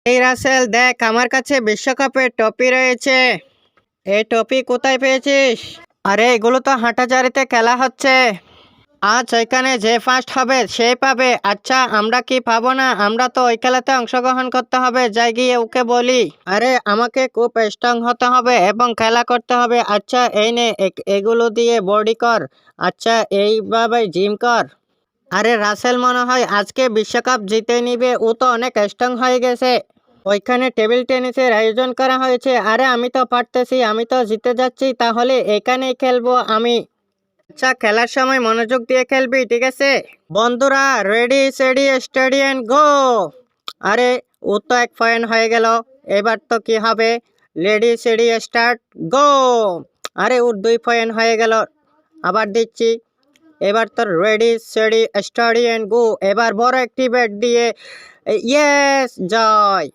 এই রাসেল দেখ, আমার কাছে বিশ্বকাপের ট্রফি রয়েছে। এই ট্রফি কোথায় পেয়েছিস? আরে এগুলো তো হাঁটাজারিতে খেলা হচ্ছে। আজ এখানে যে ফার্স্ট হবে সেই পাবে। আচ্ছা, আমরা কি পাবো না? আমরা তো ওই খেলাতে অংশগ্রহণ করতে হবে, যাই গিয়ে ওকে বলি। আরে আমাকে খুব স্ট্রং হতে হবে এবং খেলা করতে হবে। আচ্ছা এই নে, এগুলো দিয়ে বডি কর। আচ্ছা এইভাবে জিম কর। আরে রাসেল মনে হয় আজকে বিশ্বকাপ জিতে নিবে, ও তো অনেক স্ট্রং হয়ে গেছে। ওইখানে টেবিল টেনিসের আয়োজন করা হয়েছে। আরে আমি তো পারতেছি, আমি তো জিতে যাচ্ছি, তাহলে এখানেই খেলবো আমি। আচ্ছা খেলার সময় মনোযোগ দিয়ে খেলবি, ঠিক আছে? বন্ধুরা রেডি সেডি স্টেডি এন্ড গো। আরে ও তো এক পয়েন্ট হয়ে গেল। এবার তো কি হবে? রেডি সেডি স্টার্ট গো। আরে ওর 2 পয়েন্ট হয়ে গেল। আবার দিচ্ছি। এবার তো রেডি সেডি স্টাডি এন্ড গো। এবার বড় একটি ব্যাট দিয়ে ইয়েস জয়।